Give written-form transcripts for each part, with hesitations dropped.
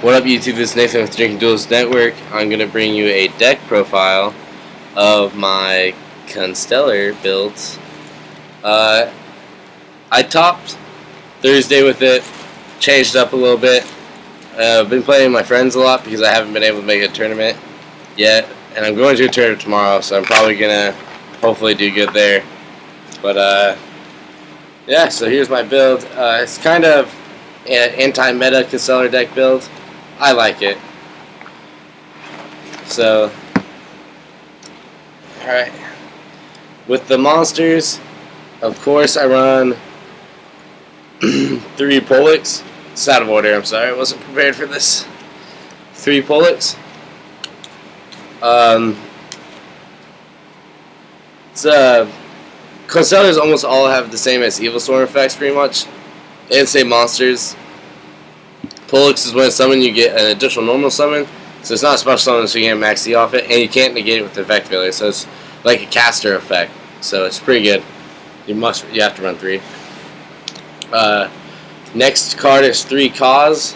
What up, YouTube? This is Nathan with Drinking Duelist Network. I'm going to bring you a deck profile of my Constellar builds. I topped Thursday with it, changed up a little bit. I've been playing with my friends a lot because I haven't been able to make a tournament yet. And I'm going to a tournament tomorrow, so I'm probably going to hopefully do good there. But, yeah, so here's my build. It's kind of an anti-meta Constellar deck build. I like it. So, alright. With the monsters, of course, I run 3 Polix. It's out of order, I'm sorry. I wasn't prepared for this. 3 Polix. Constellars almost all have the same as Evil Storm effects, pretty much. And same monsters. Polix is when it's summoned, you get an additional normal summon. So it's not a special summon, so you can't max E off it. And you can't negate it with the effect failure. So it's like a caster effect. So it's pretty good. You have to run 3. Next card is 3 Cause.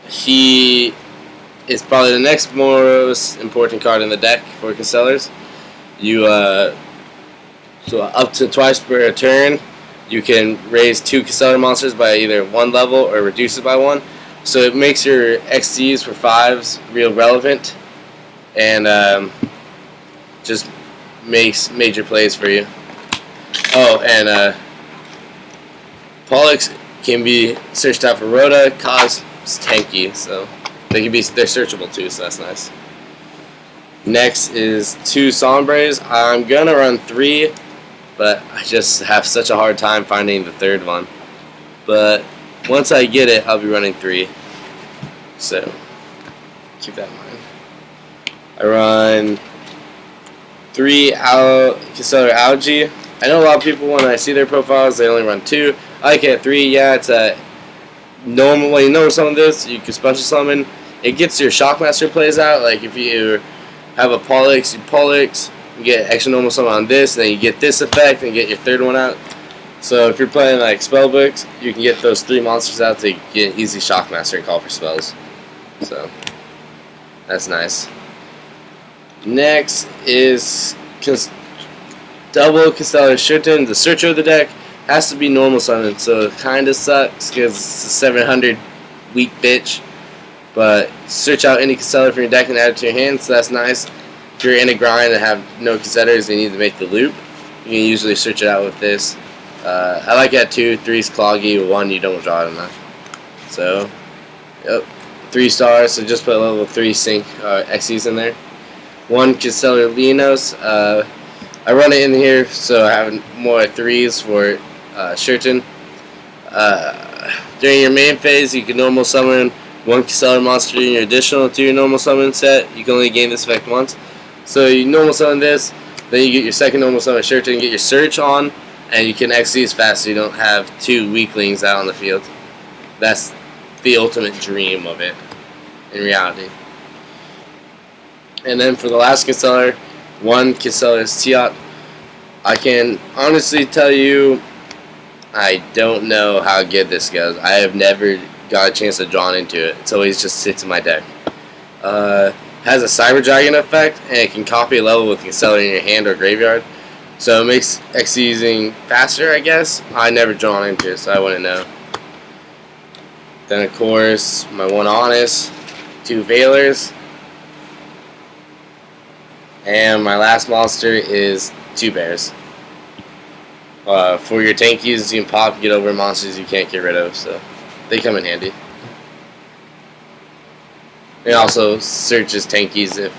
He is probably the next most important card in the deck for Constellars. You so up to twice per turn, you can raise 2 Constellar monsters by either 1 level or reduce it by 1. So it makes your XCs for 5s real relevant, and just makes major plays for you. Oh, and Polix can be searched out for Rhoda. Cause is tanky, so they're searchable too, so that's nice. Next is 2 Sombres. I'm gonna run 3, but I just have such a hard time finding the 3rd one. But once I get it, I'll be running 3. So keep that in mind. I run 3 Constellar Algae. I know a lot of people, when I see their profiles, they only run 2. I like it at 3. Yeah, it's a normal. When you know some of this, you can special summon. It gets your Shockmaster plays out. Like if you have a Polix, you get extra normal summon on this, and then you get this effect and get your 3rd one out. So if you're playing like spellbooks, you can get those 3 monsters out to get easy Shockmaster and call for spells. So that's nice. Next is double Constellar Shirton. The searcher of the deck has to be normal summon, so it kind of sucks because it's a 700 weak bitch. But search out any Constellar from your deck and add it to your hand, so that's nice. If you're in a grind and have no Constellars and you need to make the loop, you can usually search it out with this. I like it at 2, 3's Cloggy, 1 you don't draw it enough. So, yep, 3 stars, so just put level 3 sync XCs in there. 1 Constellar Leonos. I run it in here, so I have more 3s for Shirton. During your main phase, you can normal summon 1 Constellar monster in your additional to your normal summon set. You can only gain this effect once. So you normal summon this, then you get your 2nd normal summon Shirton, get your search on, and you can XC as fast so you don't have 2 weaklings out on the field. That's the ultimate dream of it in reality. And then for the last Constellar, 1 Constellar Tiot. I can honestly tell you, I don't know how good this goes. I have never got a chance to draw into it. It's always just sits in my deck. Has a Cyber Dragon effect, and it can copy a level with Constellar in your hand or graveyard. So it makes XCing faster, I guess. I never drawn into it, so I wouldn't know. Then of course, my 1 Honest, 2 Veilers, and my last monster is 2 Bears. For your tankies, you can pop, get over monsters you can't get rid of, so they come in handy. It also searches tankies if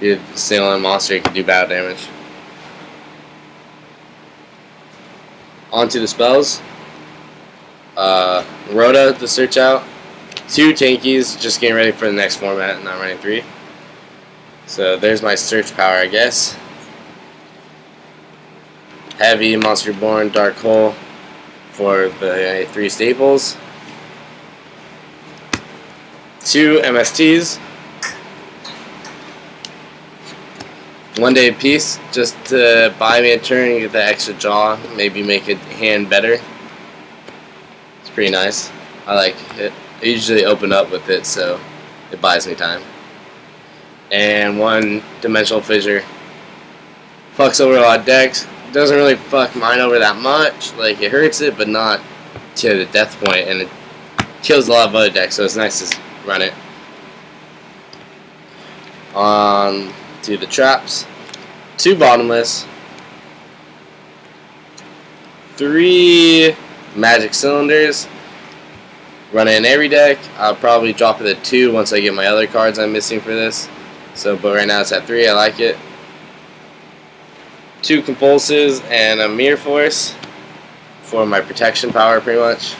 you're still on a monster, it can do bad damage. On to the spells. Rhoda to search out. 2 tankies, just getting ready for the next format, not running 3. So there's my search power, I guess. Heavy, Monster Born, Dark Hole for the 3 staples. 2 MSTs. 1 day apiece, just to buy me a turn and get that extra draw, maybe make a hand better. It's pretty nice. I like it. I usually open up with it, so it buys me time. And one Dimensional Fissure. Fucks over a lot of decks. Doesn't really fuck mine over that much. Like, it hurts it, but not to the death point, and it kills a lot of other decks, so it's nice to run it. On to the traps. 2 Bottomless. 3 Magic Cylinders. Run it in every deck. I'll probably drop it at 2 once I get my other cards I'm missing for this. So, but right now it's at 3. I like it. 2 Compulses and a Mirror Force for my protection power, pretty much.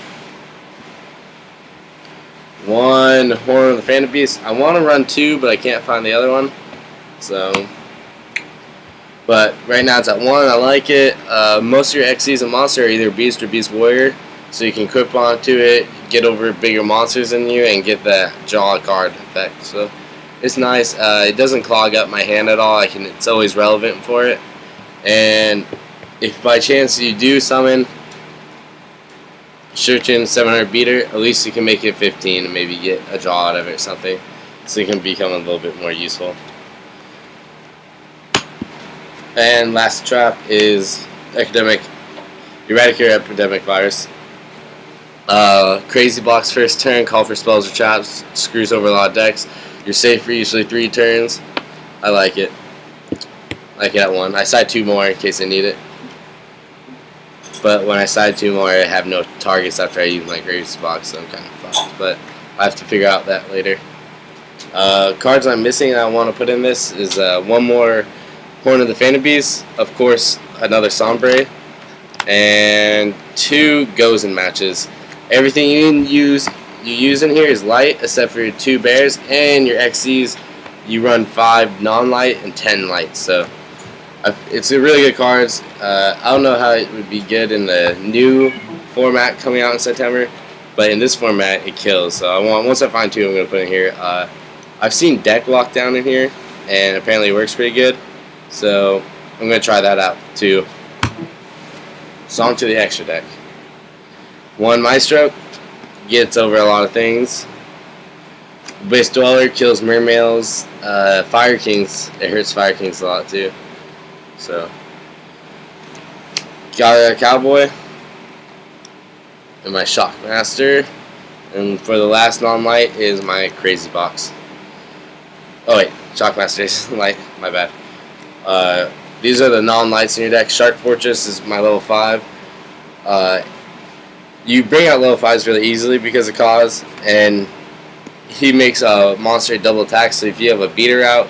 1 Horn of the Phantom Beast. I want to run 2, but I can't find the other one. So, but right now it's at 1. I like it. Most of your XCs and monster are either Beast or Beast Warrior, so you can equip onto it, get over bigger monsters than you, and get the draw card effect. So it's nice. It doesn't clog up my hand at all. It's always relevant for it. And if by chance you do summon Shurchin 700 Beater, at least you can make it 15 and maybe get a draw out of it or something, so it can become a little bit more useful. And last trap is Eradicator Epidemic Virus. Crazy blocks first turn, call for spells or traps, screws over a lot of decks. You're safe for usually 3 turns. I like it. I like it at 1. I side 2 more in case I need it. But when I side 2 more, I have no targets after I use my Graves box, so I'm kind of fucked. But I have to figure out that later. Cards I'm missing that I want to put in this is 1 more Horn of the Phantom Beast, of course, another Sombre, and 2 Gozen matches. Everything you use in here is light, except for your 2 bears and your XCs. You run 5 non-light and 10 light, so it's a really good cards. I don't know how it would be good in the new format coming out in September, but in this format it kills. So once I find 2, I'm gonna put in here. I've seen deck lockdown in here, and apparently it works pretty good. So I'm gonna try that out too. So on to the extra deck. 1 Maestro gets over a lot of things. Base Dweller kills Mermails. Fire Kings, it hurts Fire Kings a lot too. So got a Cowboy and my Shockmaster, and for the last non-light is my Crazy Box. Oh wait, Shockmaster is light, my bad. These are the non-lights in your deck. Shark Fortress is my level 5. You bring out level 5s really easily because of Cause, and he makes a monster double attack, so if you have a beater out,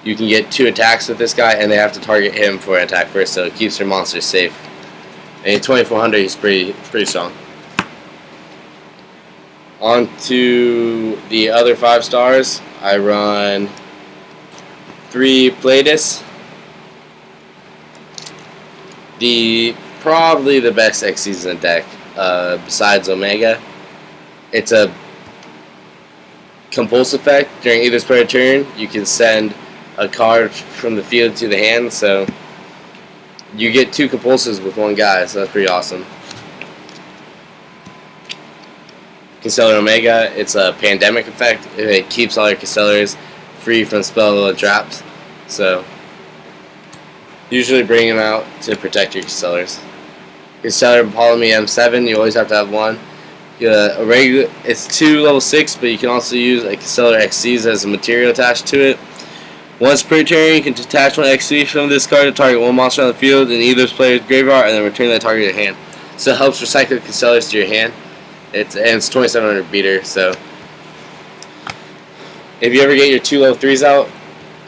you can get 2 attacks with this guy, and they have to target him for an attack first, so it keeps your monsters safe. And at 2400, he's pretty strong. On to the other 5 stars. I run 3 Pleiades. Probably the best XCs in the deck, besides Omega. It's a compulse effect. During either player turn, you can send a card from the field to the hand, so you get 2 compulses with 1 guy, so that's pretty awesome. Constellar Omega, it's a pandemic effect. It keeps all your Constellars free from spell and traps, so usually bring them out to protect your Constellars. Constellar Ptolemy M7, you always have to have 1. It's 2 level 6, but you can also use a Constellar XCs as a material attached to it. Once per turn, you can detach 1 XC from this card to target 1 monster on the field in either player's graveyard, and then return that target to your hand. So it helps recycle Constellars to your hand. It's 2700 beater. So if you ever get your 2 level 3s out,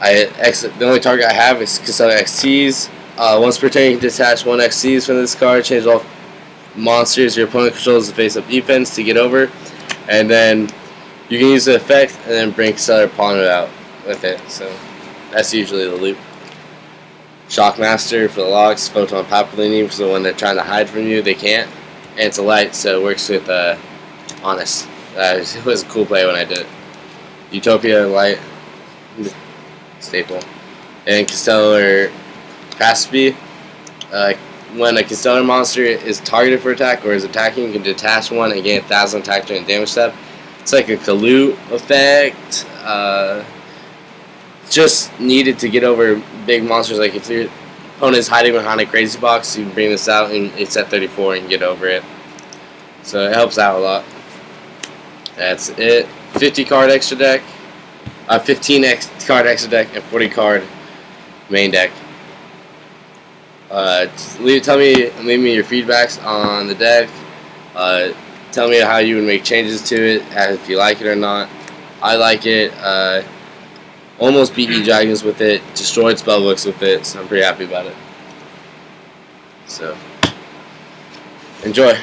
the only target I have is Constellar XCs. Once per turn, you can detach 1 XCs from this card, change all monsters your opponent controls to face up defense to get over, and then you can use the effect and then bring Constellar Ponder out with it. So that's usually the loop. Shockmaster for the locks, Photon Papellini, so when they're trying to hide from you, they can't. And it's a light, so it works with Honest. It was a cool play when I did it. Utopia light, staple, and Constellar Caspi. when a Constellar monster is targeted for attack or is attacking, you can detach one and gain 1,000 attack during damage step. It's like a Kalute effect. Just needed to get over big monsters. Like if your opponent's hiding behind a crazy box, you can bring this out and it's at 34 and get over it. So it helps out a lot. That's it. 50 card extra deck, 15 card extra deck, and 40 card main deck. Leave me your feedbacks on the deck. Tell me how you would make changes to it, if you like it or not. I like it. Almost beat E-Dragons with it, destroyed spellbooks with it, so I'm pretty happy about it. So, enjoy.